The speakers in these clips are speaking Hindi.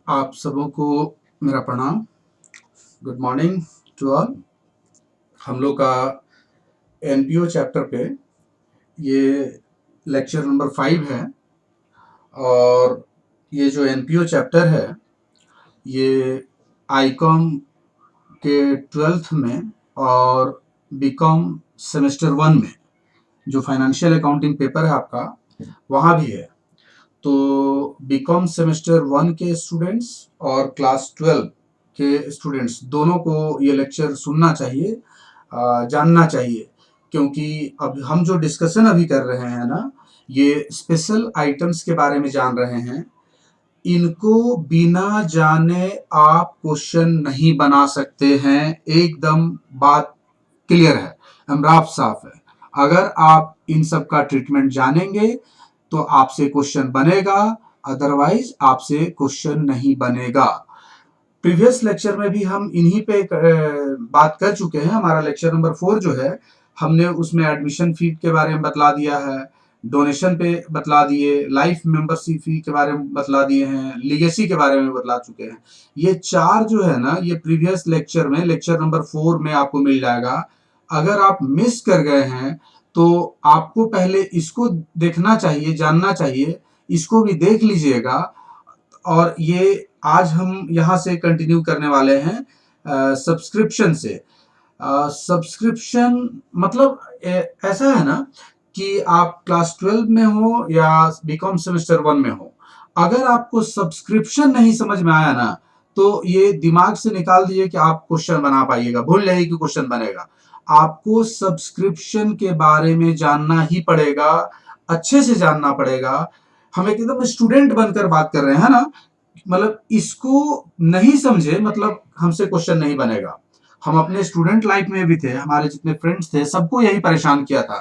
आप सबों को मेरा प्रणाम। Good morning to all. हम लोग का एनपीओ चैप्टर पे ये लेक्चर नंबर 5 है और ये जो एनपीओ चैप्टर है ये आईकॉम के 12th में और बीकॉम सेमेस्टर 1 में जो फाइनेंशियल अकाउंटिंग पेपर है आपका वहाँ भी है। तो बीकॉम सेमेस्टर 1 के स्टूडेंट्स और क्लास 12 के स्टूडेंट्स दोनों को ये लेक्चर सुनना चाहिए, जानना चाहिए, क्योंकि अब हम जो डिस्कशन अभी कर रहे हैं ना, ये स्पेशल आइटम्स के बारे में जान रहे हैं। इनको बिना जाने आप क्वेश्चन नहीं बना सकते हैं। एकदम बात क्लियर है, राफ साफ है। अगर आप इन सब का ट्रीटमेंट जानेंगे तो आपसे क्वेश्चन बनेगा, अदरवाइज आपसे क्वेश्चन नहीं बनेगा। प्रीवियस लेक्चर में भी हम इन्हीं पे बात कर चुके हैं। हमारा लेक्चर नंबर 4 जो है, हमने उसमें एडमिशन फी के बारे में बतला दिया है, डोनेशन पे बतला दिए, लाइफ मेंबरशिप फी के बारे में बतला दिए हैं, लीगेसी के बारे में बतला चुके हैं। ये 4 जो है ना, ये प्रीवियस लेक्चर में लेक्चर नंबर 4 में आपको मिल जाएगा। अगर आप मिस कर गए हैं तो आपको पहले इसको देखना चाहिए, जानना चाहिए, इसको भी देख लीजिएगा। और ये आज हम यहाँ से कंटिन्यू करने वाले हैं सब्सक्रिप्शन से। सब्सक्रिप्शन मतलब ऐसा है ना कि आप क्लास 12 में हो या बीकॉम सेमेस्टर 1 में हो, अगर आपको सब्सक्रिप्शन नहीं समझ में आया ना, तो ये दिमाग से निकाल दीजिए कि आप क्वेश्चन बना पाइएगा, भूल जाइए कि क्वेश्चन बनेगा। आपको सब्सक्रिप्शन के बारे में जानना ही पड़ेगा, अच्छे से जानना पड़ेगा। हम एकदम स्टूडेंट बनकर बात कर रहे हैं ना, मतलब इसको नहीं समझे मतलब हमसे क्वेश्चन नहीं बनेगा। हम अपने स्टूडेंट लाइफ में भी थे, हमारे जितने फ्रेंड्स थे सबको यही परेशान किया था।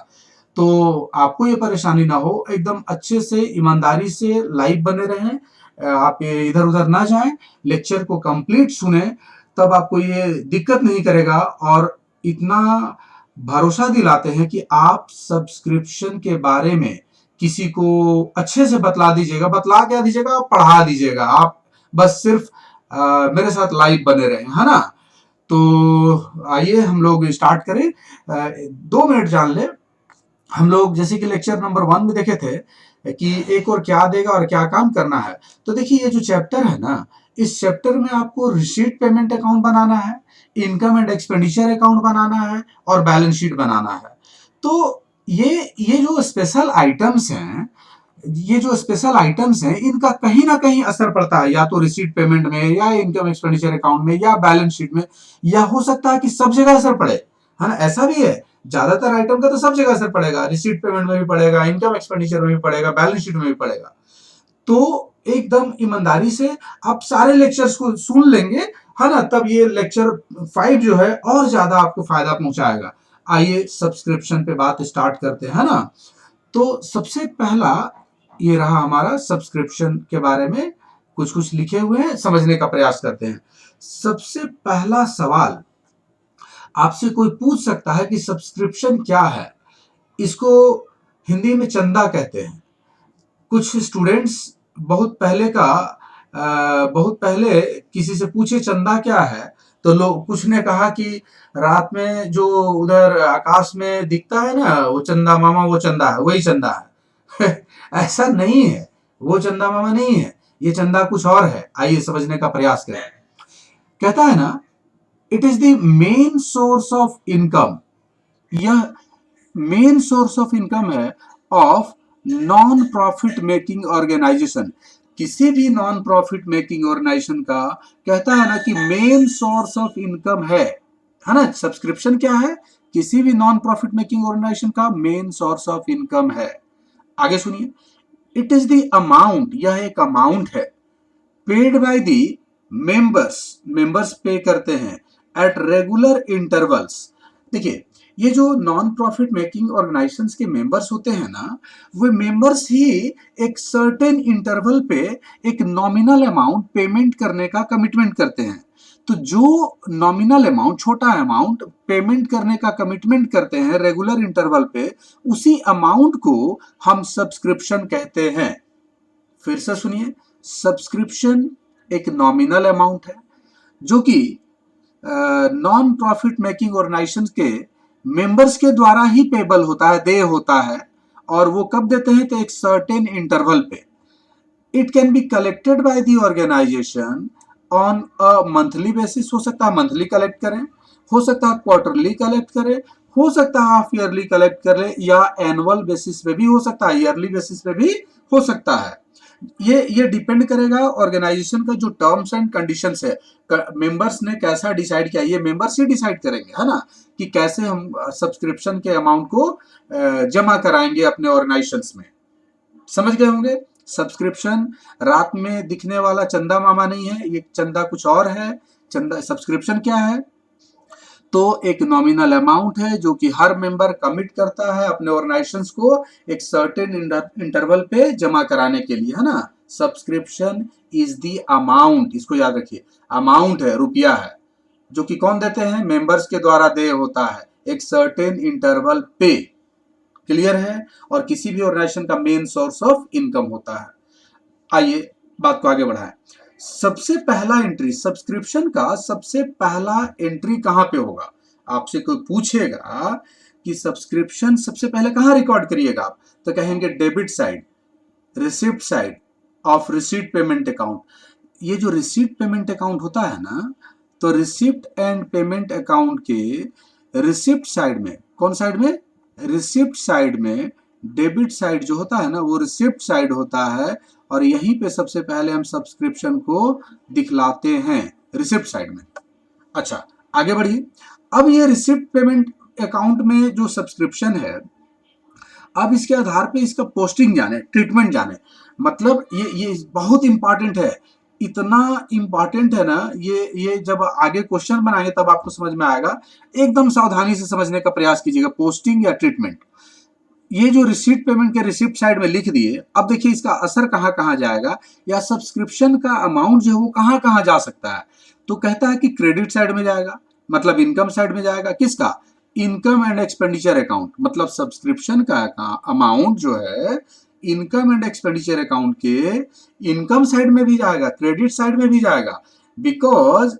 तो आपको ये परेशानी ना हो, एकदम अच्छे से ईमानदारी से लाइव बने रहें, आप इधर उधर ना जाएं, लेक्चर को कंप्लीट सुने, तब आपको ये दिक्कत नहीं करेगा। और इतना भरोसा दिलाते हैं कि आप सब्सक्रिप्शन के बारे में किसी को अच्छे से बतला दीजिएगा, बतला क्या दीजिएगा, पढ़ा दीजिएगा। आप बस सिर्फ मेरे साथ लाइव बने रहें, है ना। तो आइए हम लोग स्टार्ट करें। 2 मिनट जान ले। हम लोग जैसे कि लेक्चर नंबर 1 में देखे थे कि एक और क्या देगा और क्या काम करना है। तो देखिए ये जो चैप्टर है ना, इस चैप्टर में आपको रिसीट पेमेंट अकाउंट बनाना है, इनकम एंड एक्सपेंडिचर अकाउंट बनाना है और बैलेंस शीट बनाना है। तो ये जो स्पेशल आइटम्स हैं, इनका कहीं ना कहीं असर पड़ता है, या तो रिसीट पेमेंट में, या इनकम एक्सपेंडिचर अकाउंट में, या बैलेंस शीट में, या हो सकता है कि सब जगह असर पड़े, है ना। ऐसा भी है, ज्यादातर आइटम का तो सब जगह असर पड़ेगा, रिसीट पेमेंट में भी पड़ेगा, इनकम एक्सपेंडिचर में भी पड़ेगा, बैलेंस शीट में भी पड़ेगा। तो एकदम ईमानदारी से आप सारे लेक्चर्स को सुन लेंगे, है ना, तब ये लेक्चर 5 जो है और ज्यादा आपको फायदा पहुंचाएगा। आइए सब्सक्रिप्शन पे बात स्टार्ट करते हैं ना। तो सबसे पहला ये रहा हमारा सब्सक्रिप्शन के बारे में, कुछ कुछ लिखे हुए हैं, समझने का प्रयास करते हैं। सबसे पहला सवाल आपसे कोई पूछ सकता है कि सब्सक्रिप्शन क्या है। इसको हिंदी में चंदा कहते हैं। कुछ स्टूडेंट्स बहुत पहले किसी से पूछे चंदा क्या है, तो लोग, कुछ ने कहा कि रात में जो उधर आकाश में दिखता है ना, वो चंदा मामा, वो चंदा है, वही चंदा है। ऐसा नहीं है, वो चंदा मामा नहीं है, ये चंदा कुछ और है। आइए समझने का प्रयास करें। कहता है ना, it is the main source of income. यह मेन सोर्स ऑफ इनकम है of non profit making organisation. किसी भी नॉन प्रॉफिट मेकिंग ऑर्गेनाइजेशन का कहता है ना कि मेन सोर्स ऑफ इनकम है ना। सब्सक्रिप्शन क्या है? किसी भी नॉन प्रॉफिट मेकिंग ऑर्गेनाइजेशन का मेन सोर्स ऑफ इनकम है। आगे सुनिए, इट इज द अमाउंट, यह एक अमाउंट है, paid by the members, members पे करते हैं एट रेगुलर इंटरवल्स। देखिए, ये जो नॉन प्रॉफिट मेकिंग ऑर्गेनाइजेशंस के मेंबर्स होते हैं ना, वो मेंबर्स ही एक सर्टेन इंटरवल पे एक नॉमिनल अमाउंट पेमेंट करने का कमिटमेंट करते हैं। तो जो नॉमिनल अमाउंट, छोटा अमाउंट पेमेंट करने का कमिटमेंट करते हैं रेगुलर इंटरवल पे, उसी अमाउंट को हम सब्सक्रिप्शन कहते हैं। फिर से सुनिए, सब्सक्रिप्शन एक नॉमिनल अमाउंट है जो कि नॉन प्रॉफिट मेकिंग ऑर्गेनाइजेशन के मेंबर्स के द्वारा ही पेबल होता है, दे होता है। और वो कब देते हैं, तो एक सर्टेन इंटरवल पे। It can be collected by the organisation on a monthly basis, हो सकता है मंथली कलेक्ट करें, हो सकता है क्वार्टरली कलेक्ट करें, हो सकता है हाफ ईयरली कलेक्ट कर ले, या एनुअल बेसिस पे भी हो सकता है, ईयरली बेसिस पे भी हो सकता है। ये डिपेंड करेगा ऑर्गेनाइजेशन का जो टर्म्स एंड कंडीशंस है, मेंबर्स ने कैसा डिसाइड किया, ये मेंबर्स ही डिसाइड करेंगे, है ना, कि कैसे हम सब्सक्रिप्शन के अमाउंट को जमा कराएंगे अपने ऑर्गेनाइजेशंस में। समझ गए होंगे। सब्सक्रिप्शन रात में दिखने वाला चंदा मामा नहीं है, ये चंदा कुछ और है। चंदा, सब्सक्रिप्शन क्या है, तो एक नॉमिनल अमाउंट है जो कि हर मेंबर कमिट करता है अपने ऑर्गेनाइजेशंस को एक सर्टेन इंटरवल पे जमा कराने के लिए, है ना। सब्सक्रिप्शन इज द अमाउंट, इसको याद रखिए, अमाउंट है, रुपया है, जो कि कौन देते हैं, मेंबर्स के द्वारा देय होता है एक सर्टेन इंटरवल पे। क्लियर है। और किसी भी ऑर्गेनाइजेशन का मेन सोर्स ऑफ इनकम होता है। आइए बात को आगे बढ़ाएं। सबसे पहला एंट्री सब्सक्रिप्शन का, सबसे पहला एंट्री कहां पे होगा, आपसे कोई पूछेगा कि सब्सक्रिप्शन सबसे पहले कहां रिकॉर्ड करिएगा आप, तो कहेंगे debit side, receipt side of receipt payment account. ये जो रिसीट पेमेंट अकाउंट होता है ना, तो रिसिप्ट एंड पेमेंट अकाउंट के रिसिप्ट साइड में, कौन साइड में, रिसिप्ट साइड में, डेबिट साइड जो होता है ना वो रिसिप्ट साइड होता है, और यहीं पे सबसे पहले हम सब्सक्रिप्शन को दिखलाते हैं, रिसिप्ट साइड में। अच्छा, आगे बढ़िए। अब ये रिसिप्ट पेमेंट अकाउंट में जो सब्सक्रिप्शन है, अब इसके आधार पे इसका पोस्टिंग जाने, ट्रीटमेंट जाने, मतलब ये बहुत इंपॉर्टेंट है, इतना इंपॉर्टेंट है ना, ये जब आगे क्वेश्चन बनाएंगे तब आपको समझ में आएगा। एकदम सावधानी से समझने का प्रयास कीजिएगा, पोस्टिंग या ट्रीटमेंट। ये जो रिसीट पेमेंट के रिसिप्ट साइड में लिख दिए, अब देखिए इसका असर कहां कहां जाएगा, या सब्सक्रिप्शन का अमाउंट जो है वो कहां कहां जा सकता है। तो कहता है कि क्रेडिट साइड में जाएगा, मतलब इनकम साइड में जाएगा, किसका, इनकम एंड एक्सपेंडिचर अकाउंट, मतलब सब्सक्रिप्शन का अमाउंट जो है इनकम एंड एक्सपेंडिचर अकाउंट के इनकम साइड में भी जाएगा, क्रेडिट साइड में भी जाएगा, because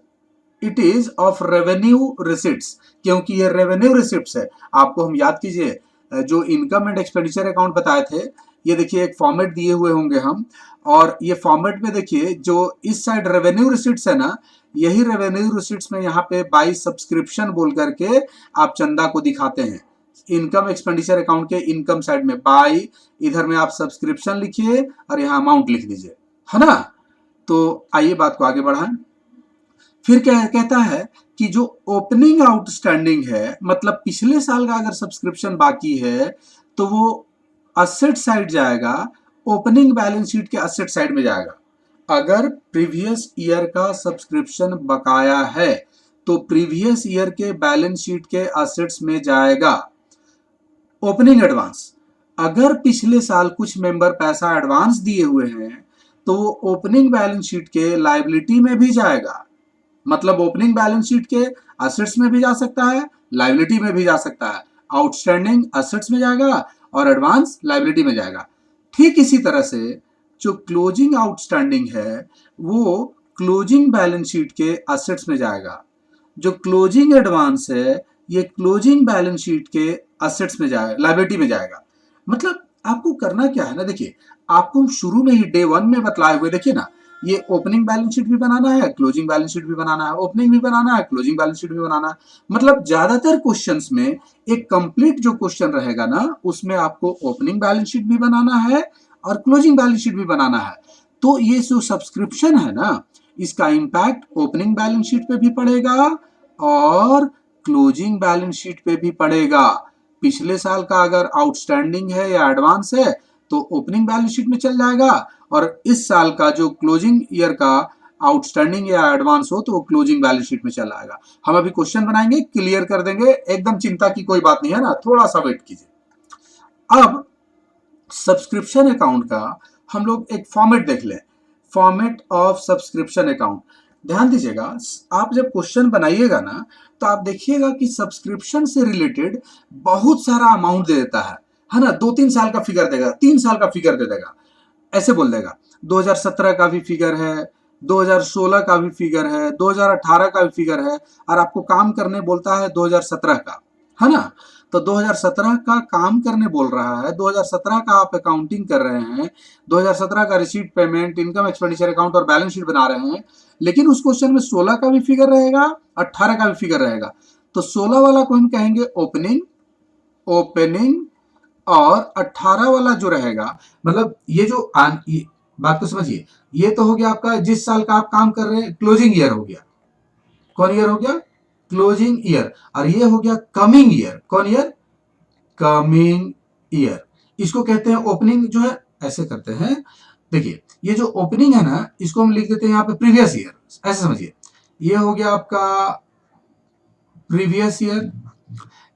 it is of revenue receipts, क्योंकि ये रेवेन्यू रिसिप्ट्स है। आपको हम याद कीजिए, जो इनकम एंड एक्सपेंडिचर अकाउंट बताए थे, ये देखिए एक फॉर्मेट दिए हुए होंगे हम, और ये फॉर्मेट में देखिए जो इस साइड रेवेन्यू रिसिप्ट्स है ना, यही रेवेन्यू रिसिप्ट्स में यहाँ पे बाई सब्सक्रिप्शन बोल करके आप चंदा को दिखाते हैं। इनकम एक्सपेंडिचर अकाउंट के इनकम साइड में बाई, इधर में आप सब्सक्रिप्शन लिखिए और यहाँ अमाउंट लिख दीजिए, है ना। तो आइए बात को आगे बढ़ाएं। फिर क्या कहता है कि जो ओपनिंग आउटस्टैंडिंग है, मतलब पिछले साल का अगर सब्सक्रिप्शन बाकी है तो वो असेट साइड जाएगा, ओपनिंग बैलेंस शीट के असेट साइड में जाएगा। अगर प्रीवियस ईयर का सब्सक्रिप्शन बकाया है तो प्रीवियस ईयर के बैलेंस शीट के असेट्स में जाएगा। ओपनिंग एडवांस, अगर पिछले साल कुछ मेंबर पैसा एडवांस दिए हुए हैं तो वो ओपनिंग बैलेंस शीट के लायबिलिटी में भी जाएगा, मतलब ओपनिंग बैलेंस शीट के असेट्स में भी जा सकता है, लायबिलिटी में भी जा सकता है। आउटस्टैंडिंग असेट्स में जाएगा और एडवांस लायबिलिटी में जाएगा। ठीक इसी तरह से जो क्लोजिंग आउटस्टैंडिंग है वो क्लोजिंग बैलेंस शीट के असेट्स में जाएगा। जो क्लोजिंग एडवांस है ये क्लोजिंग बैलेंस शीट के असेट्स में जाएगा, लायबिलिटी में जाएगा। मतलब आपको करना क्या है ना, देखिए आपको शुरू में ही डे 1 में बतलाए हुए, देखिए ना, ये ओपनिंग बैलेंस शीट भी बनाना है, क्लोजिंग बैलेंस शीट भी बनाना है, ओपनिंग भी बनाना है, क्लोजिंग बैलेंस शीट भी बनाना है। मतलब ज्यादातर क्वेश्चंस में एक कंप्लीट जो क्वेश्चन रहेगा ना उसमें आपको ओपनिंग बैलेंस शीट भी बनाना है और क्लोजिंग बैलेंस शीट भी बनाना है। तो ये जो सब्सक्रिप्शन है ना, इसका इंपैक्ट ओपनिंग बैलेंस शीट पे भी पड़ेगा और क्लोजिंग बैलेंस शीट पे भी पड़ेगा। पिछले साल का अगर आउटस्टैंडिंग है या एडवांस है तो ओपनिंग बैलेंस शीट में चल जाएगा, और इस साल का जो क्लोजिंग ईयर का आउटस्टैंडिंग या एडवांस हो तो वो क्लोजिंग बैलेंस शीट में चला आएगा। हम अभी क्वेश्चन बनाएंगे, क्लियर कर देंगे, एकदम चिंता की कोई बात नहीं है ना, थोड़ा सा वेट कीजिए। अब सब्सक्रिप्शन अकाउंट का हम लोग एक फॉर्मेट देख लें, फॉर्मेट ऑफ सब्सक्रिप्शन अकाउंट। ध्यान दीजिएगा, आप जब क्वेश्चन बनाइएगा ना तो आप देखिएगा कि सब्सक्रिप्शन से रिलेटेड बहुत सारा अमाउंट दे देता है ना, 2-3 साल का फिगर देगा, 3 साल का फिगर दे देगा, ऐसे बोल देगा 2017 का भी फिगर है, 2016 का भी फिगर है, 2018 का भी फिगर है, और आपको काम करने बोलता है 2017 का, है ना। तो 2017 का काम करने बोल रहा है, 2017 का आप अकाउंटिंग कर रहे हैं, 2017 का receipt, payment, income, expenditure account और बैलेंस शीट बना रहे हैं, लेकिन उस क्वेश्चन में 16 का भी फिगर रहेगा, 18 का भी फिगर रहेगा। तो 16 वाला को हम कहेंगे ओपनिंग, ओपनिंग, और 18 वाला जो रहेगा, मतलब ये बात को समझिए, ये तो हो गया आपका जिस साल का आप काम कर रहे हैं, क्लोजिंग ईयर हो गया। कौन ईयर हो गया? Closing year. और ये हो गया कमिंग ईयर। कौन ईयर? Coming year. इसको कहते हैं ओपनिंग जो है, ऐसे करते हैं, देखिए ये जो ओपनिंग है ना, इसको हम लिख देते हैं यहाँ पे प्रीवियस ईयर, ऐसे समझिए। ये हो गया आपका प्रीवियस ईयर,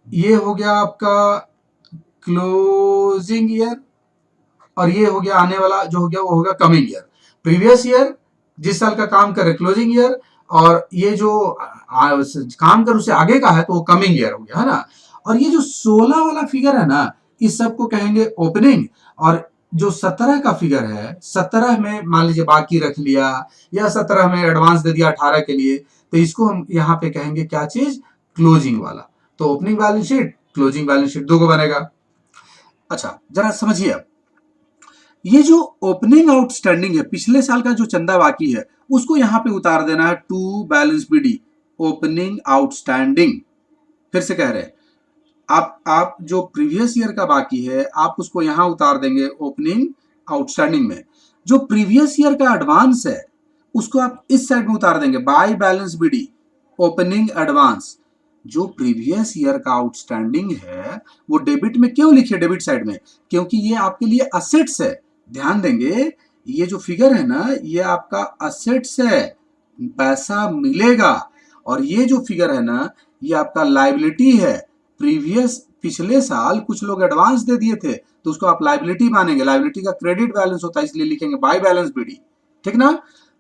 ये हो गया आपका क्लोजिंग ईयर, और ये हो गया आने वाला जो हो गया वो होगा कमिंग ईयर। प्रीवियस ईयर जिस साल का काम करे क्लोजिंग ईयर, और ये जो काम कर उससे आगे का है तो वो कमिंग ईयर हो गया, है ना। और ये जो 16 वाला फिगर है ना, इस सब को कहेंगे ओपनिंग। और जो 17 का फिगर है, 17 में मान लीजिए बाकी रख लिया, या 17 में एडवांस दे दिया 18 के लिए, तो इसको हम यहाँ पे कहेंगे क्या चीज? क्लोजिंग वाला। तो opening balance sheet, closing balance sheet, दो को बनेगा। अच्छा जरा समझिए, अब ये जो ओपनिंग आउटस्टैंडिंग है, पिछले साल का जो चंदा बाकी है, उसको यहां पे उतार देना है to balance BD, opening outstanding. फिर से कह रहे हैं, आप जो प्रीवियस ईयर का बाकी है, आप उसको यहां उतार देंगे ओपनिंग आउटस्टैंडिंग में। जो प्रीवियस ईयर का एडवांस है, उसको आप इस साइड में उतार देंगे by balance BD, opening advance. जो प्रीवियस ईयर का आउटस्टैंडिंग है वो डेबिट में क्यों लिखे, डेबिट साइड में? क्योंकि ये आपके लिए असेट्स है। ध्यान देंगे, ये जो फिगर है ना, ये आपका असेट्स है, पैसा मिलेगा। और ये जो फिगर है ना, ये आपका लाइबिलिटी है। पिछले साल कुछ लोग एडवांस दे दिए थे, तो उसको आप लाइबिलिटी मानेंगे। लाइबिलिटी का क्रेडिट बैलेंस होता है, इसलिए लिखेंगे बाय बैलेंस बीडी, ठीक ना।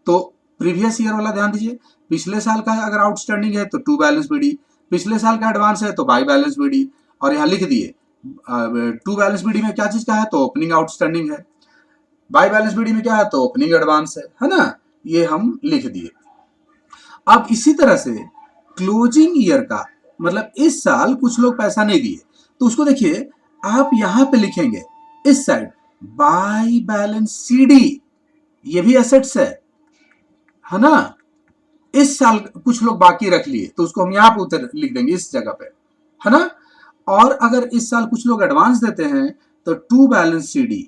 तो प्रीवियस ईयर वाला ध्यान दीजिए, पिछले साल का अगर आउटस्टैंडिंग है तो टू बैलेंस बीडी, पिछले साल का एडवांस है तो बाय बैलेंस बीडी। और यहां लिख दिए टू बैलेंस बीडी में क्या चीज का है, तो ओपनिंग आउटस्टैंडिंग है। बाय बैलेंस बीडी में क्या है, तो ओपनिंग एडवांस है ना। ये हम लिख दिए। अब इसी तरह से क्लोजिंग ईयर का मतलब इस साल कुछ लोग पैसा नहीं दिए, तो उसको देखिए आप यहां पे लिखेंगे इस साइड बाय बैलेंस सीडी, ये भी एसेट्स है ना। इस साल कुछ लोग बाकी रख लिए, तो उसको हम यहां पे उतर लिख देंगे इस जगह पे, है ना। और अगर इस साल कुछ लोग एडवांस देते हैं तो to balance CD,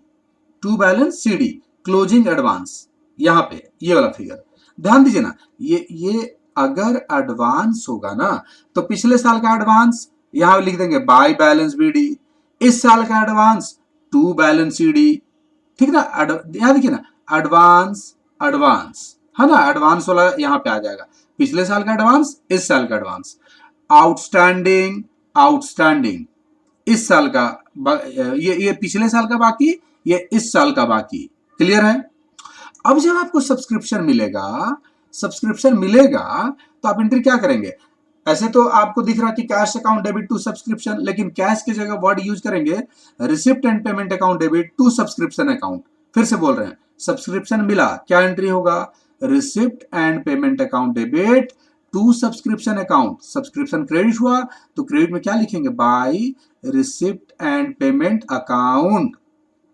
to balance CD, closing advance, यहां पे ये वाला फिगर। ध्यान दीजिए ना, ये अगर एडवांस होगा ना, तो पिछले साल का एडवांस यहां लिख देंगे बाय बैलेंस बीडी, इस साल का एडवांस टू बैलेंस सीडी, ठीक ना। यहां देखिए ना, एडवांस एडवांस, है ना, एडवांस वाला यहां पे आ जाएगा। पिछले साल का एडवांस, इस साल का एडवांस, आउटस्टैंडिंग आउटस्टैंडिंग, इस साल का ये पिछले साल का बाकी, ये इस साल का बाकी। क्लियर है? अब जब आपको सब्सक्रिप्शन मिलेगा तो आप एंट्री क्या करेंगे? ऐसे तो आपको दिख रहा कि cash account debit to subscription, लेकिन कैश की जगह वर्ड यूज करेंगे receipt and payment account debit to subscription account. फिर से बोल रहे हैं, सब्सक्रिप्शन मिला, क्या एंट्री होगा? Receipt and payment account debit to subscription account. Subscription credit हुआ तो क्रेडिट में क्या लिखेंगे? By receipt and payment account.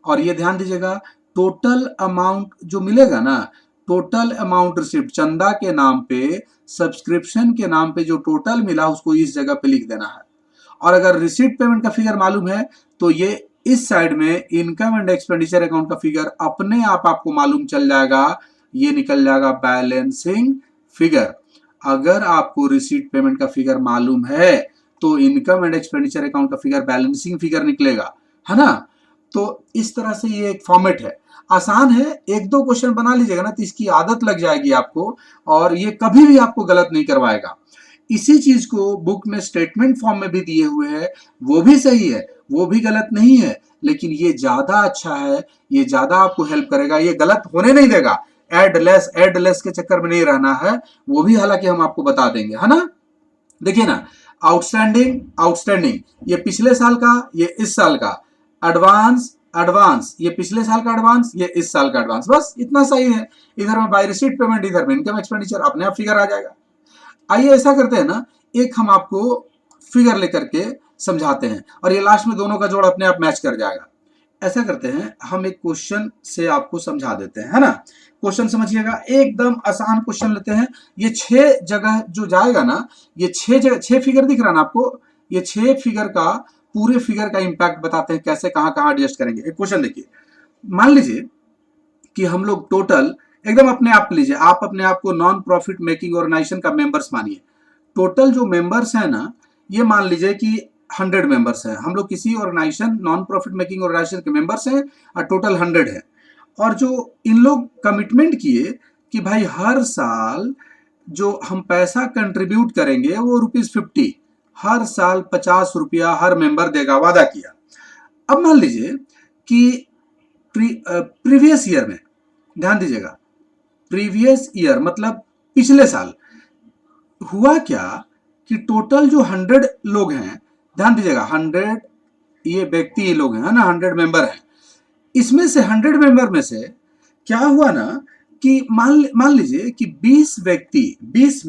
और ये ध्यान दीजिएगा, टोटल अमाउंट जो मिलेगा ना, टोटल अमाउंट रिसिप्ट, चंदा के नाम पे, सब्सक्रिप्शन के नाम पे जो टोटल मिला उसको इस जगह पे लिख देना है। और अगर रिसिप्ट पेमेंट का फिगर मालूम है तो ये इस साइड में इनकम एंड एक्सपेंडिचर अकाउंट का फिगर अपने आप आपको मालूम चल जाएगा, ये निकल जाएगा बैलेंसिंग फिगर। अगर आपको रिसीट पेमेंट का फिगर मालूम है तो इनकम एंड एक्सपेंडिचर अकाउंट का फिगर बैलेंसिंग फिगर निकलेगा, है ना। तो इस तरह से ये एक फॉर्मेट है, आसान है। एक दो क्वेश्चन बना लीजिएगा ना तो इसकी आदत लग जाएगी आपको, और ये कभी भी आपको गलत नहीं करवाएगा। इसी चीज को बुक में स्टेटमेंट फॉर्म में भी दिए हुए हैं, वो भी सही है, वो भी गलत नहीं है, लेकिन ये ज्यादा अच्छा है, ये ज्यादा आपको हेल्प करेगा, ये गलत होने नहीं देगा। एड लेस के चक्कर में नहीं रहना है, वो भी हालांकि हम आपको बता देंगे, है ना। देखिए ना, आउटस्टैंडिंग आउटस्टैंडिंग, ये पिछले साल का, ये इस साल का, एडवांस एडवांस, ये पिछले साल का एडवांस, ये इस साल का एडवांस, बस इतना सही है। इधर में बाय रिसीट पेमेंट, इधर में इनकम एक्सपेंडिचर, अपने आप फिगर आ जाएगा। आइए ऐसा करते हैं ना, एक हम आपको फिगर लेकर के समझाते हैं और ये लास्ट में दोनों का जोड़ अपने आप मैच कर जाएगा। ऐसा करते हैं, हम एक क्वेश्चन से आपको समझा देते हैं, है ना। क्वेश्चन समझिएगा, एकदम आसान क्वेश्चन लेते हैं। ये 6 जगह जो जाएगा ना, ये 6 जगह, 6 फिगर दिख रहा ना आपको, ये 6 फिगर का, पूरे फिगर का इंपैक्ट बताते हैं कैसे कहां कहां एडजस्ट करेंगे। एक क्वेश्चन देखिए, मान लीजिए कि हम लोग टोटल, एकदम अपने आप लीजिए, आप अपने आप को नॉन प्रॉफिट मेकिंग ऑर्गेनाइजेशन का मेंबर्स मानिए। टोटल जो मेंबर्स है ना, ये मान लीजिए कि 100 मेंबर्स हैं। हम लोग किसी organisation, non profit making organisation के मेंबर्स हैं और टोटल 100 है। और जो इन लोग कमिटमेंट किए कि भाई हर साल जो हम पैसा कंट्रीब्यूट करेंगे वो ₹50, हर साल 50 रुपया हर मेंबर देगा, वादा किया। अब मान लीजिए कि प्रीवियस ईयर में, ध्यान दीजिएगा, प्रीवियस ईयर मतलब पिछले साल हुआ क्या कि टोटल जो 100 लोग हैं, ध्यान दीजिएगा, 100 ये व्यक्ति लोग हैं ना, 100 मेंबर हैं। इसमें से 100 मेंबर में से क्या हुआ ना कि मान लीजिए कि 20 व्यक्ति, 20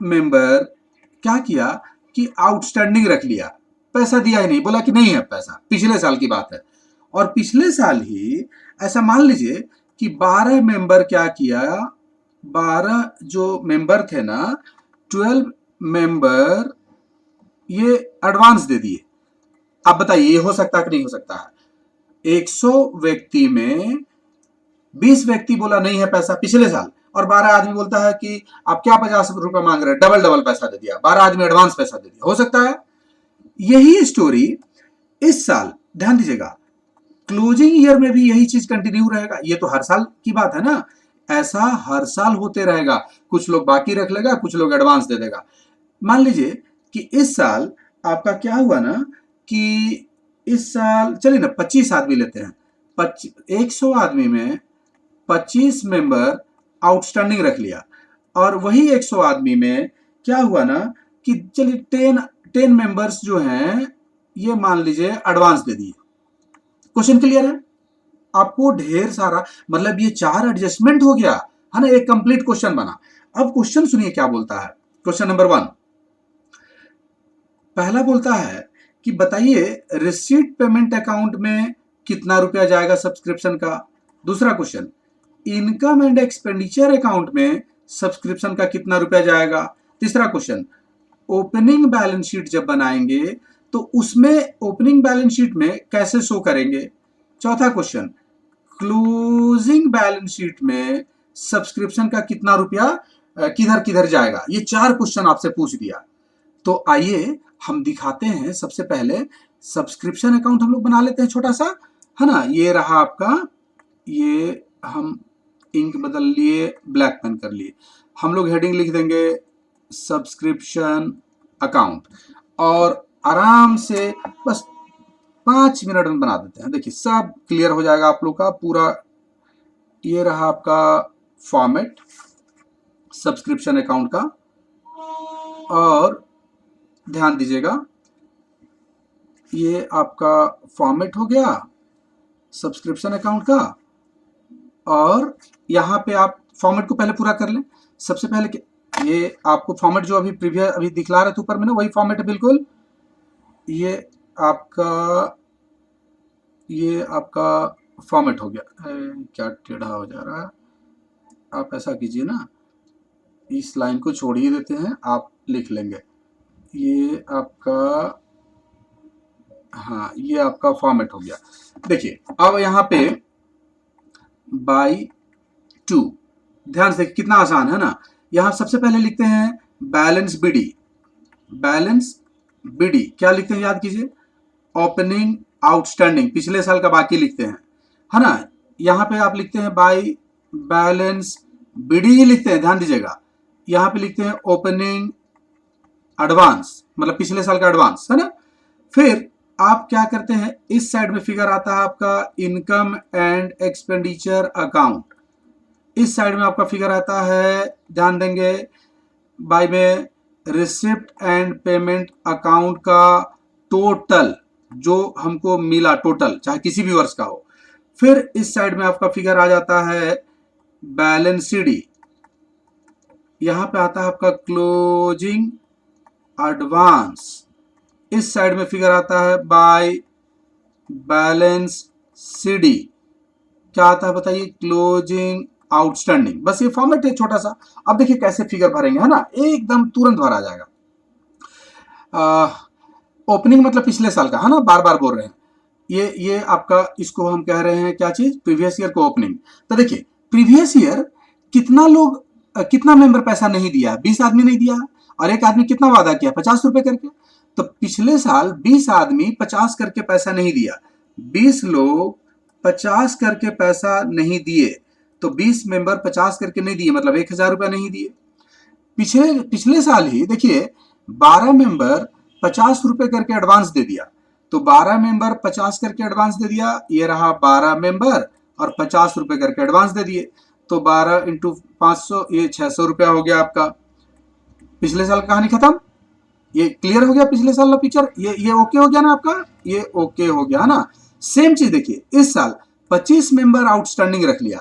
मेंबर क्या किया कि आउटस्टैंडिंग रख लिया, पैसा दिया ही नहीं, बोला कि नहीं है पैसा, पिछले साल की बात है। और पिछले साल ही ऐसा मान लीजिए कि 12 मेंबर क्या किया, 12 जो मेंबर थे ना, 12 मेंबर ये एडवांस दे दिए। आप बताइए ये हो सकता है कि नहीं हो सकता है। 100 व्यक्ति में 20 व्यक्ति बोला नहीं है पैसा पिछले साल, और 12 आदमी बोलता है कि आप क्या 50 रुपए मांग रहे हैं, डबल डबल पैसा दे दिया, 12 आदमी एडवांस पैसा दे दिया। हो सकता है यही स्टोरी इस साल, ध्यान दीजिएगा, क्लोजिंग ईयर में भी यही चीज कंटिन्यू रहेगा। ये तो हर साल की बात है ना, ऐसा हर साल होते रहेगा। कुछ लोग बाकी रख लेगा, कुछ लोग एडवांस दे देगा। मान लीजिए कि इस साल आपका क्या हुआ ना कि इस साल चलिए ना 25 आदमी लेते हैं, 100 आदमी में 25 मेंबर आउटस्टैंडिंग रख लिया, और वही 100 आदमी में क्या हुआ ना कि चलिए 10 मेंबर्स जो हैं ये मान लीजिए एडवांस दे दिए। क्वेश्चन क्लियर है आपको? ढेर सारा, मतलब ये 4 एडजस्टमेंट हो गया है ना, एक कंप्लीट क्वेश्चन बना। अब क्वेश्चन सुनिए क्या बोलता है। क्वेश्चन नंबर 1, पहला बोलता है कि बताइए रिसीट पेमेंट अकाउंट में कितना रुपया जाएगा सब्सक्रिप्शन का। दूसरा question, income and expenditure account में सब्सक्रिप्शन का कितना रुपया जाएगा। तीसरा क्वेश्चन, ओपनिंग बैलेंस शीट जब बनाएंगे तो उसमें ओपनिंग बैलेंस शीट में कैसे शो करेंगे। चौथा क्वेश्चन, क्लोजिंग बैलेंस शीट में सब्सक्रिप्शन का कितना रुपया किधर किधर जाएगा। ये 4 क्वेश्चन आपसे पूछ दिया। तो आइए हम दिखाते हैं। सबसे पहले सब्सक्रिप्शन अकाउंट हम लोग बना लेते हैं छोटा सा, है ना। ये रहा आपका, ये हम इंक बदल लिए, ब्लैक पेन कर लिए। हम लोग हेडिंग लिख देंगे सब्सक्रिप्शन अकाउंट, और आराम से बस 5 मिनट में बना देते हैं। देखिए सब क्लियर हो जाएगा आप लोग का पूरा। ये रहा आपका फॉर्मेट सब्सक्रिप्शन अकाउंट का, और ध्यान दीजिएगा ये आपका फॉर्मेट हो गया सब्सक्रिप्शन अकाउंट का। और यहाँ पे आप फॉर्मेट को पहले पूरा कर लें। सबसे पहले ये आपको फॉर्मेट जो अभी प्रीवियस अभी दिखला रहा था ऊपर में ना, वही फॉर्मेट है बिल्कुल। ये आपका फॉर्मेट हो गया। क्या टेढ़ा हो जा रहा है, आप ऐसा कीजिए ना, इस लाइन को छोड़ ही देते हैं, आप लिख लेंगे। ये आपका, हाँ ये आपका फॉर्मेट हो गया। देखिए अब यहाँ पे बाय 2, ध्यान से कितना आसान है ना। यहां सबसे पहले लिखते हैं बैलेंस बीडी। बैलेंस बीडी क्या लिखते हैं याद कीजिए, ओपनिंग आउटस्टैंडिंग, पिछले साल का बाकी लिखते हैं, है ना। यहां पे आप लिखते हैं बाय बैलेंस बीडी ही लिखते हैं, ध्यान दीजिएगा। यहां पे लिखते हैं ओपनिंग एडवांस, मतलब पिछले साल का एडवांस, है ना। फिर आप क्या करते हैं, इस साइड में फिगर आता है आपका इनकम एंड एक्सपेंडिचर अकाउंट। इस साइड में आपका फिगर आता है, ध्यान देंगे, बाय में रिसिप्ट एंड पेमेंट अकाउंट का टोटल, जो हमको मिला टोटल, चाहे किसी भी वर्ष का हो। फिर इस साइड में आपका फिगर आ जाता है बैलेंस डी, यहां पे आता है आपका क्लोजिंग एडवांस, इस साइड में फिगर आता है बाय बैलेंस सीडी, क्या आता है बताइए, क्लोजिंग आउटस्टैंडिंग। बस ये फॉर्मेट है छोटा सा। अब देखिए कैसे फिगर भरेंगे, है ना, एकदम तुरंत भरा जाएगा। ओपनिंग मतलब पिछले साल का, है ना, बार बार बोल रहे हैं। ये आपका, इसको हम कह रहे हैं क्या चीज, प्रीवियस ईयर को ओपनिंग। तो देखिए प्रीवियस ईयर कितना लोग कितना मेंबर पैसा नहीं दिया, 20 आदमी नहीं दिया, और एक आदमी कितना वादा किया, 50 रुपए करके। तो पिछले साल 20 आदमी 50 करके पैसा नहीं दिया, 20 लोग 50 करके पैसा नहीं दिए, तो 20 मेंबर 50 करके नहीं दिए, मतलब 1000 रुपया नहीं दिए। पिछले पिछले साल ही देखिए 12 मेंबर 50 रुपए करके एडवांस दे दिया, तो 12 मेंबर 50 करके एडवांस दे दिया, ये रहा 12 मेंबर और 50 रुपए करके एडवांस दे दिए, तो 12 इंटू 500, ये 600 रुपया हो गया आपका। पिछले साल कहानी खत्म। ये क्लियर हो गया पिछले साल का पिक्चर, ये ओके हो गया ना आपका, ये ओके हो गया ना। सेम चीज देखिए इस साल 25 मेंबर आउटस्टैंडिंग रख लिया,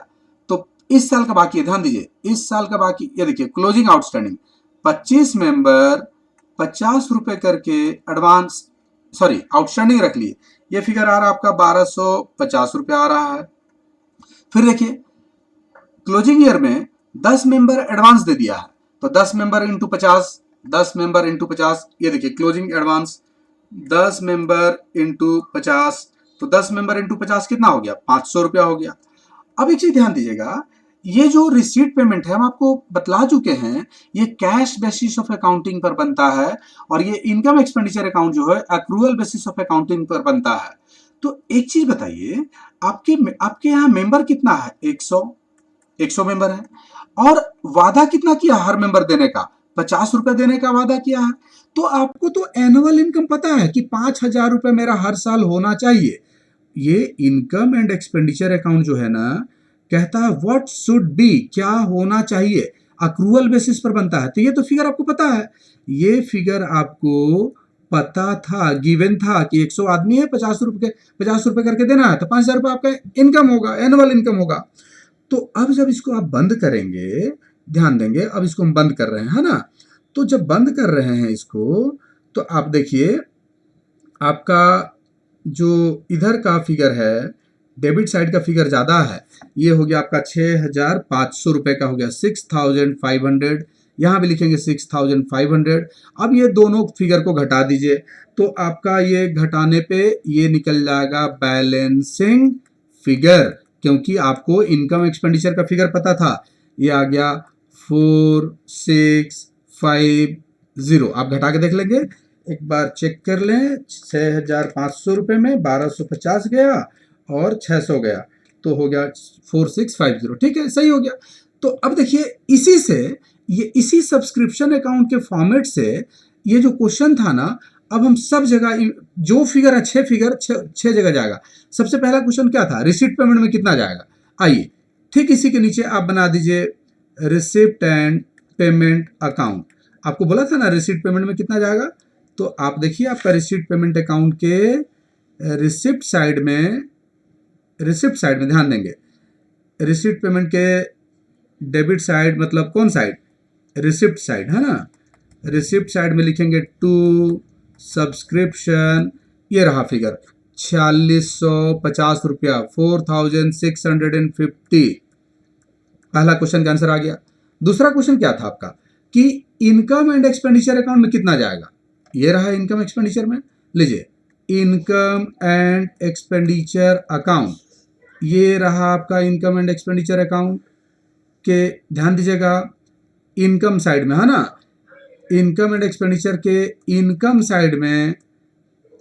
तो इस साल का बाकी, ध्यान दीजिए इस साल का बाकी, ये देखिए क्लोजिंग आउटस्टैंडिंग 25 मेंबर 50 रुपए करके एडवांस, सॉरी आउटस्टैंडिंग रख लिए, ये फिगर आ रहा है आपका 1250 रुपया आ रहा है। फिर देखिए क्लोजिंग ईयर में 10 मेंबर एडवांस दे दिया है, तो 10 मेंबर इंटू 50, 10 मेंबर इंटू 50, ये देखिए क्लोजिंग एडवांस 10 मेंबर इंटू 50, तो 10 मेंबर इंटू 50 कितना हो गया, 500 रुपया हो गया। अब एक चीज ध्यान दीजिएगा, ये जो रिसीट पेमेंट है हम आपको बतला चुके हैं, ये कैश बेसिस ऑफ अकाउंटिंग पर बनता है, और ये इनकम एक्सपेंडिचर अकाउंट जो है एक्रूअल बेसिस ऑफ अकाउंटिंग पर बनता है। तो एक चीज बताइए, आपके आपके यहाँ मेंबर कितना है, 100 मेंबर है, और वादा कितना किया हर मेंबर देने का, 50 रुपए देने का वादा किया है। तो आपको तो एनुअल इनकम पता है कि 5,000 रुपए मेरा हर साल होना चाहिए। ये इनकम एंड एक्सपेंडिचर अकाउंट जो है ना, कहता है व्हाट शुड बी, क्या होना चाहिए, अक्रूवल बेसिस पर बनता है। तो ये तो फिगर आपको पता है, ये फिगर आपको पता था, गिवन था कि 100 आदमी है, 50 रुपए करके देना है, तो 5,000 रुपए आपका इनकम होगा, एनुअल इनकम होगा। तो अब जब इसको आप बंद करेंगे, ध्यान देंगे, अब इसको हम बंद कर रहे हैं, है ना। तो जब बंद कर रहे हैं इसको, तो आप देखिए आपका जो इधर का फिगर है, डेबिट साइड का फिगर ज्यादा है, ये हो गया आपका 6,500 रुपए का हो गया, 6,500, यहां भी लिखेंगे 6,500। अब ये दोनों फिगर को घटा दीजिए, तो आपका ये घटाने पे ये निकल जाएगा बैलेंसिंग फिगर, क्योंकि आपको इनकम एक्सपेंडिचर का फिगर पता था, ये आ गया 4650। आप घटा के देख लेंगे, एक बार चेक कर लें, 6,500 रुपए में 1250 गया और 600 गया, तो हो गया 4650, ठीक है, सही हो गया। तो अब देखिए इसी से, ये इसी सब्सक्रिप्शन अकाउंट के फॉर्मेट से ये जो क्वेश्चन था ना, अब हम सब जगह जो फिगर है, 6 फिगर 6 जगह जाएगा। सबसे पहला क्वेश्चन क्या था, रिसिप्ट पेमेंट में कितना जाएगा, आइए ठीक इसी के नीचे आप बना दीजिए रिसिप्ट एंड पेमेंट अकाउंट। आपको बोला था ना रिसिप्ट पेमेंट में कितना जाएगा, तो आप देखिए आपका रिसिप्ट पेमेंट अकाउंट के रिसिप्ट साइड में ध्यान देंगे, रिसिप्ट पेमेंट के डेबिट साइड मतलब कौन साइड, रिसिप्ट साइड, है ना। रिसिप्ट साइड में लिखेंगे टू सब्सक्रिप्शन, ये रहा फिगर 4650 रुपया, 4650। पहला क्वेश्चन का आंसर आ गया। दूसरा क्वेश्चन क्या था आपका कि इनकम एंड एक्सपेंडिचर अकाउंट में कितना जाएगा, ये रहा इनकम एक्सपेंडिचर में, लीजिए इनकम एंड एक्सपेंडिचर अकाउंट, ये रहा आपका इनकम एंड एक्सपेंडिचर अकाउंट के, ध्यान दीजिएगा इनकम साइड में, है ना, इनकम एंड एक्सपेंडिचर के इनकम साइड में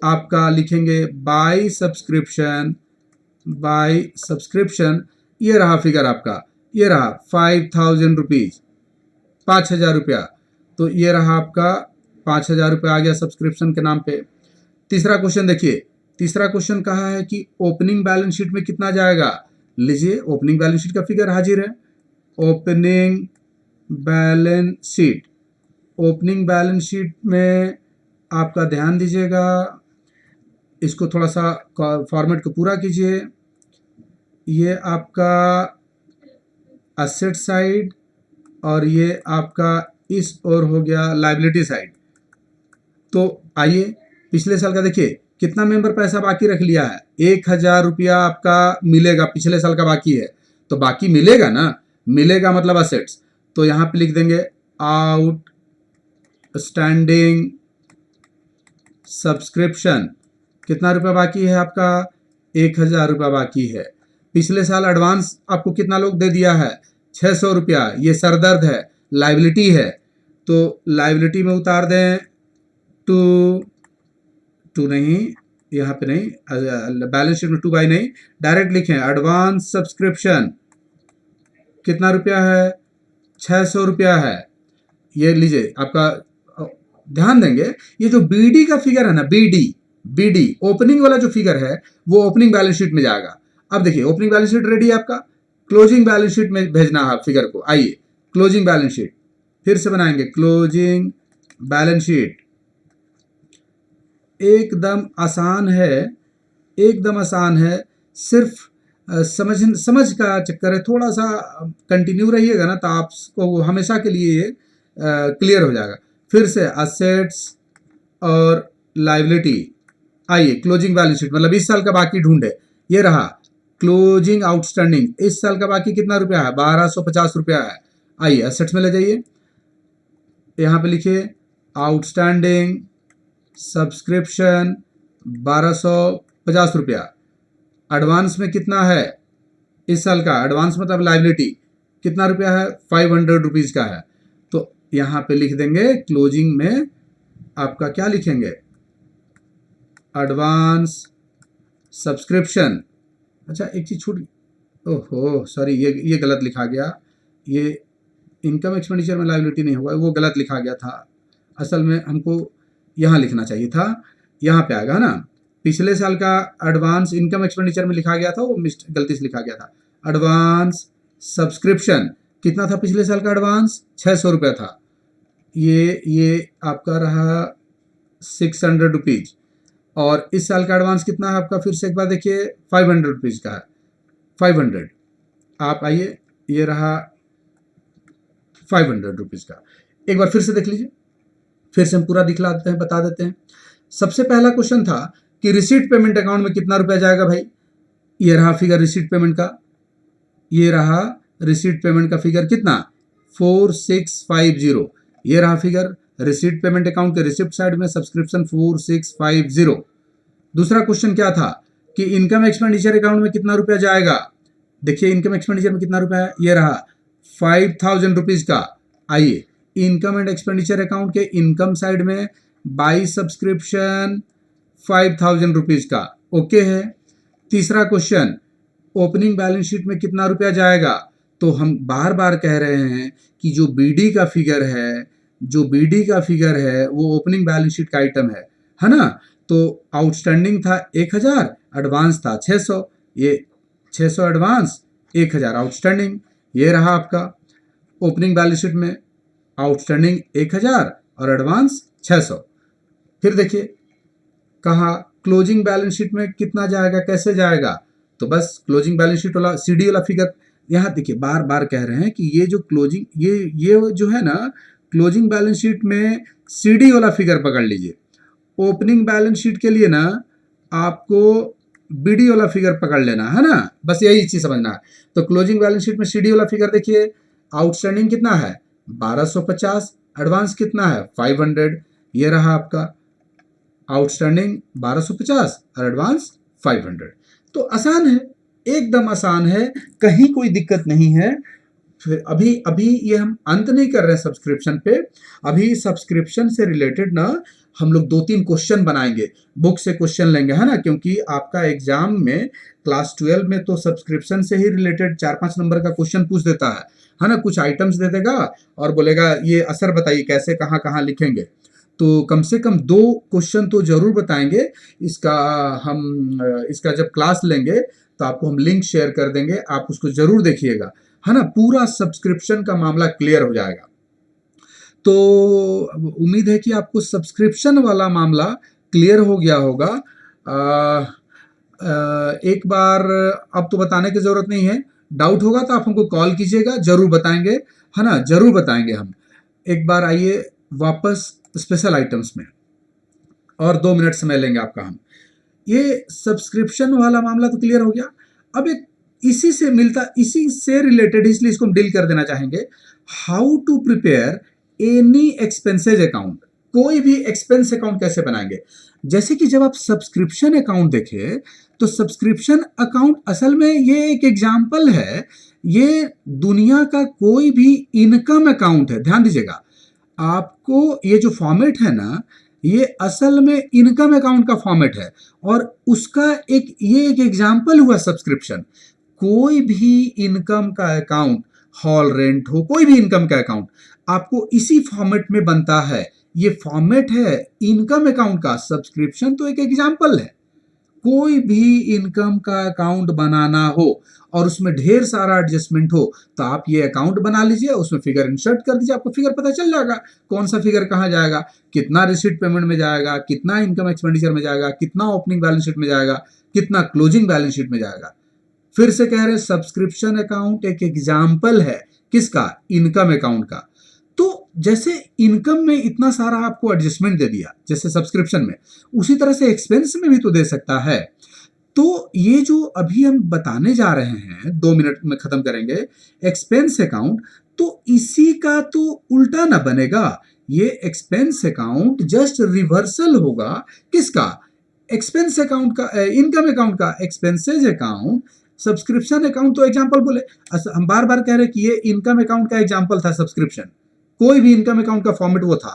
आपका लिखेंगे बाय सब्सक्रिप्शन, ये रहा फिगर आपका, ये रहा 5,000 रुपीज, 5,000 रुपया, तो ये रहा आपका 5,000 रुपया आ गया सब्सक्रिप्शन के नाम पे। तीसरा क्वेश्चन देखिए, तीसरा क्वेश्चन कहा है कि ओपनिंग बैलेंस शीट में कितना जाएगा, लीजिए ओपनिंग बैलेंस शीट का फिगर हाजिर है, opening balance sheet, opening balance sheet में आपका ध्यान दीजिएगा इसको थोड़ा सा फॉर्मेट को पूरा कीजिए। ये आपका असेट साइड और ये आपका इस ओर हो गया लायबिलिटी साइड। तो आइए पिछले साल का देखिए कितना मेंबर पैसा बाकी रख लिया है, 1,000 रुपया आपका मिलेगा, पिछले साल का बाकी है तो बाकी मिलेगा ना, मिलेगा मतलब असेट्स। तो यहाँ पे लिख देंगे आउटस्टैंडिंग सब्सक्रिप्शन, कितना रुपया बाकी है आपका, 1,000 रुपया बाकी है। पिछले साल एडवांस आपको कितना लोग दे दिया है, 600 रुपया, ये सरदर्द है, लाइबिलिटी है। तो लाइबिलिटी में उतार दें टू नहीं, यहाँ पे नहीं, बैलेंस शीट में 2 बाई नहीं, डायरेक्ट लिखें एडवांस सब्सक्रिप्शन कितना रुपया है, 600 रुपया है। ये लीजिए आपका, ध्यान देंगे ये जो बीडी का फिगर है ना, बीडी ओपनिंग वाला जो फिगर है वो ओपनिंग बैलेंस शीट में जाएगा। अब देखिए ओपनिंग बैलेंस शीट रेडी है आपका, क्लोजिंग बैलेंस शीट में भेजना है फिगर को। आइए क्लोजिंग बैलेंस शीट फिर से बनाएंगे, क्लोजिंग बैलेंस शीट एकदम आसान है, एकदम आसान है, सिर्फ समझ का चक्कर है, थोड़ा सा कंटिन्यू रहिएगा ना तो आपको हमेशा के लिए ये क्लियर हो जाएगा। फिर से असेट्स और लायबिलिटी, आइए क्लोजिंग बैलेंस शीट मतलब इस साल का बाकी ढूंढे, ये रहा क्लोजिंग आउटस्टैंडिंग, इस साल का बाकी कितना रुपया है, 1250 रुपया है। आइए असेट्स में ले जाइए, यहाँ पे लिखिए आउटस्टैंडिंग सब्सक्रिप्शन 1250 रुपया। एडवांस में कितना है इस साल का, एडवांस मतलब लायबिलिटी कितना रुपया है, 500 रुपीज़ का है। तो यहाँ पे लिख देंगे क्लोजिंग में आपका क्या लिखेंगे, एडवांस सब्सक्रिप्शन। अच्छा एक चीज़ छूट, ओहो सॉरी, ये गलत लिखा गया, ये इनकम एक्सपेंडिचर में लायबिलिटी नहीं होगा, वो गलत लिखा गया था। असल में हमको यहाँ लिखना चाहिए था, यहाँ पे आएगा ना, पिछले साल का एडवांस इनकम एक्सपेंडिचर में लिखा गया था, वो गलती से लिखा गया था। एडवांस सब्सक्रिप्शन कितना था पिछले साल का एडवांस, 600 रुपया था, ये आपका रहा 600 रुपीज़। और इस साल का एडवांस कितना है आपका, फिर से एक बार देखिए 500 रुपीज़ का है, 500। आप आइए ये रहा 500 रुपीज़ का, एक बार फिर से देख लीजिए, फिर से हम पूरा दिखला देते हैं, बता देते हैं। सबसे पहला क्वेश्चन था कि रिसीट पेमेंट अकाउंट में कितना रुपया जाएगा भाई, ये रहा फिगर रिसीट पेमेंट का, ये रहा रिसीट पेमेंट का फिगर कितना 4650, ये रहा फिगर रिसीट पेमेंट अकाउंट के रिसिप्ट साइड में सब्सक्रिप्शन 4650। दूसरा क्वेश्चन क्या था कि इनकम एक्सपेंडिचर अकाउंट में कितना रुपया जाएगा, देखिए इनकम एक्सपेंडिचर में कितना रुपया है, ये रहा 5000 रुपीज़ का। आइए इनकम एंड एक्सपेंडिचर अकाउंट के इनकम साइड में बाई सब्सक्रिप्शन 5000 रुपीज़ का, ओके है। तीसरा क्वेश्चन ओपनिंग बैलेंस शीट में कितना रुपया जाएगा, तो हम बार बार कह रहे हैं कि जो बीडी का फिगर है, जो बीडी का फिगर है वो ओपनिंग बैलेंस शीट का आइटम है ना। तो आउटस्टैंडिंग था 1000, एडवांस था 600, ये 600 एडवांस 1000 आउटस्टैंडिंग, ये रहा आपका ओपनिंग बैलेंस शीट में आउटस्टैंडिंग 1000 और एडवांस 600। फिर देखिए कहा क्लोजिंग बैलेंस शीट में कितना जाएगा, कैसे जाएगा, तो बस क्लोजिंग बैलेंस शीट वाला सीडी वाला फिगर, यहाँ देखिए बार बार कह रहे हैं कि ये जो क्लोजिंग ये जो है ना, क्लोजिंग बैलेंस शीट में सीडी वाला फिगर पकड़ लीजिए। ओपनिंग बैलेंस शीट के लिए ना आपको बीडी वाला फिगर पकड़ लेना है ना, बस यही चीज समझना है। तो क्लोजिंग बैलेंस शीट में सीडी वाला फिगर देखिए, आउटस्टैंडिंग कितना है 1250, एडवांस कितना है 500, ये रहा आपका आउटस्टैंडिंग 1250 और एडवांस 500। तो आसान है, एकदम आसान है, कहीं कोई दिक्कत नहीं है। फिर अभी ये हम अंत नहीं कर रहे हैं सब्सक्रिप्शन पे, अभी सब्सक्रिप्शन से रिलेटेड ना हम लोग 2-3 क्वेश्चन बनाएंगे, बुक से क्वेश्चन लेंगे है ना, क्योंकि आपका एग्जाम में क्लास 12 में तो सब्सक्रिप्शन से ही रिलेटेड 4-5 नंबर का क्वेश्चन पूछ देता है ना, कुछ आइटम्स दे देगा और बोलेगा ये असर बताइए कैसे कहाँ कहाँ लिखेंगे। तो कम से कम 2 क्वेश्चन तो जरूर बताएंगे। इसका जब क्लास लेंगे तो आपको हम लिंक शेयर कर देंगे, आप उसको जरूर देखिएगा है ना, पूरा सब्सक्रिप्शन का मामला क्लियर हो जाएगा। तो उम्मीद है कि आपको सब्सक्रिप्शन वाला मामला क्लियर हो गया होगा। एक बार अब तो बताने की ज़रूरत नहीं है, डाउट होगा तो आप हमको कॉल कीजिएगा, ज़रूर बताएंगे, है ना, ज़रूर बताएंगे हम। एक बार आइए वापस स्पेशल आइटम्स में, और 2 मिनट समय लेंगे आपका हम। ये सब्सक्रिप्शन वाला मामला तो क्लियर हो गया। अब एक इसी से मिलता, इसी से रिलेटेड, इसलिए इसको हम डील कर देना चाहेंगे। How to prepare any expenses account, कोई भी एक्सपेंस अकाउंट कैसे बनाएंगे। जैसे कि जब आप सब्सक्रिप्शन अकाउंट देखें, तो सब्सक्रिप्शन अकाउंट असल में ये एक एग्जाम्पल है, ये दुनिया का कोई भी इनकम अकाउंट है। ध्यान दीजिएगा, आपको ये जो फॉर्मेट है ना, ये असल में इनकम अकाउंट का फॉर्मेट है, और उसका ये एक एग्जाम्पल हुआ सब्सक्रिप्शन। कोई भी इनकम का अकाउंट, हॉल रेंट हो, कोई भी इनकम का अकाउंट आपको इसी फॉर्मेट में बनता है। ये फॉर्मेट है इनकम अकाउंट का, सब्सक्रिप्शन तो एक एग्जाम्पल है। कोई भी इनकम का अकाउंट बनाना हो और उसमें ढेर सारा एडजस्टमेंट हो, तो आप ये अकाउंट बना लीजिए, उसमें फिगर इंसर्ट कर दीजिए, आपको फिगर पता चल जाएगा कौन सा फिगर कहाँ जाएगा, कितना रिसीट पेमेंट में जाएगा, कितना इनकम एक्सपेंडिचर में जाएगा, कितना ओपनिंग बैलेंस शीट में जाएगा, कितना क्लोजिंग बैलेंस शीट में जाएगा। फिर से कह रहे हैं, सब्सक्रिप्शन अकाउंट एक एग्जाम्पल है किसका, इनकम अकाउंट का। तो जैसे इनकम में इतना सारा आपको एडजस्टमेंट दे दिया जैसे सब्सक्रिप्शन में, उसी तरह से एक्सपेंस में भी तो दे सकता है। तो ये जो अभी हम बताने जा रहे हैं, 2 मिनट में खत्म करेंगे, एक्सपेंस अकाउंट, तो इसी का तो उल्टा ना बनेगा। ये एक्सपेंस अकाउंट जस्ट रिवर्सल होगा किसका, एक्सपेंस अकाउंट का, इनकम अकाउंट का। एक्सपेंसेज अकाउंट, सब्सक्रिप्शन अकाउंट तो एग्जांपल बोले, हम बार बार कह रहे हैं कि ये इनकम अकाउंट का एग्जांपल था सब्सक्रिप्शन, कोई भी इनकम अकाउंट का फॉर्मेट वो था,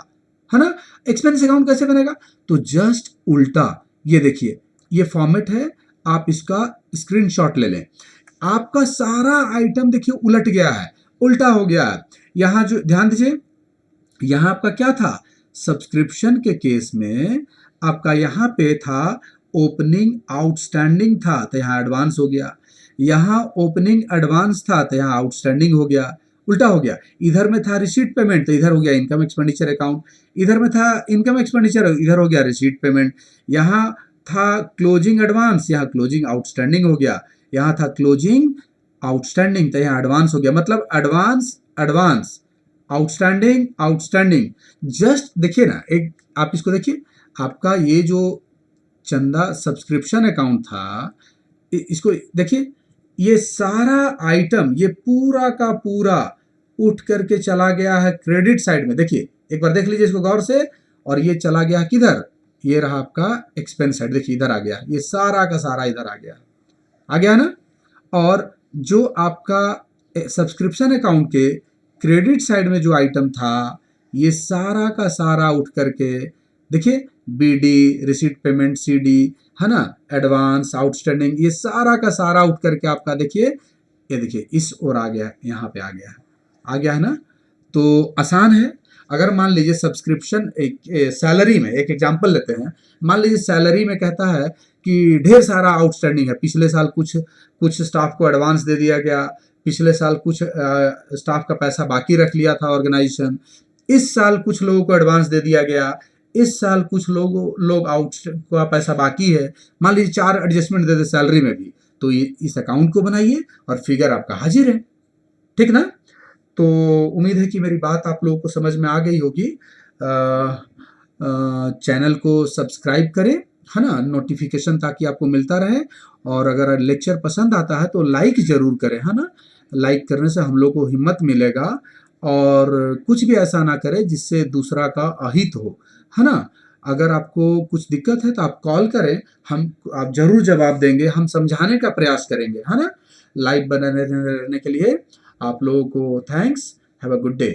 है ना। एक्सपेंस अकाउंट कैसे बनेगा, तो जस्ट उल्टा। ये देखिए, ये फॉर्मेट है, आप इसका स्क्रीनशॉट ले लें। आपका सारा आइटम देखिए उलट गया है, उल्टा हो गया है। यहां जो ध्यान दीजिए, यहां आपका क्या था, सब्सक्रिप्शन के केस में आपका यहां पे था ओपनिंग आउटस्टैंडिंग था, तो यहां एडवांस हो गया। यहां ओपनिंग एडवांस था, तो यहां आउटस्टैंडिंग हो गया, उल्टा हो गया। इधर में था रिसीट पेमेंट, तो इधर हो गया इनकम एक्सपेंडिचर अकाउंट। इधर में था इनकम एक्सपेंडिचर, इधर हो गया रिसीट पेमेंट। यहाँ था क्लोजिंग एडवांस, यहाँ क्लोजिंग आउटस्टैंडिंग हो गया। यहाँ था क्लोजिंग आउटस्टैंडिंग, तो यहाँ एडवांस हो गया। मतलब advance advance, outstanding outstanding. Just देखिए ना, एक आप इसको देखिए, आपका ये जो चंदा सब्सक्रिप्शन अकाउंट था, इसको देखिए, ये सारा आइटम, ये पूरा का पूरा उठ करके चला गया है क्रेडिट साइड में। देखिए, एक बार देख लीजिए इसको गौर से, और ये चला गया किधर, ये रहा आपका एक्सपेंस साइड। देखिए इधर आ गया, ये सारा का सारा इधर आ गया ना। और जो आपका सब्सक्रिप्शन अकाउंट के क्रेडिट साइड में जो आइटम था, ये सारा का सारा उठ करके देखिए, बीडी, रिसीट पेमेंट, सीडी, है ना, एडवांस, आउटस्टैंडिंग, ये सारा का सारा उठ करके आपका देखिए, ये देखिए इस ओर आ गया, यहाँ पे आ गया है ना। तो आसान है। अगर मान लीजिए सब्सक्रिप्शन एक सैलरी में, एक एग्जांपल लेते हैं, मान लीजिए सैलरी में कहता है कि ढेर सारा आउटस्टैंडिंग है, पिछले साल कुछ स्टाफ को एडवांस दे दिया गया, पिछले साल कुछ स्टाफ का पैसा बाकी रख लिया था ऑर्गेनाइजेशन, इस साल कुछ लोगों को एडवांस दे दिया गया, इस साल कुछ लोग आउट का पैसा बाकी है। मान लीजिए 4 एडजस्टमेंट दे दे सैलरी में भी, तो ये इस अकाउंट को बनाइए और फिगर आपका हाजिर है, ठीक ना। तो उम्मीद है कि मेरी बात आप लोगों को समझ में आ गई होगी। चैनल को सब्सक्राइब करें, है ना, नोटिफिकेशन ताकि आपको मिलता रहे। और अगर लेक्चर पसंद आता है तो लाइक ज़रूर करें, है ना। लाइक करने से हम लोग को हिम्मत मिलेगा, और कुछ भी ऐसा ना करें जिससे दूसरा का अहित हो, है ना। अगर आपको कुछ दिक्कत है तो आप कॉल करें, आप जरूर जवाब देंगे, हम समझाने का प्रयास करेंगे, है ना। लाइव बने रहने के लिए आप लोगों को thanks. Have a good day.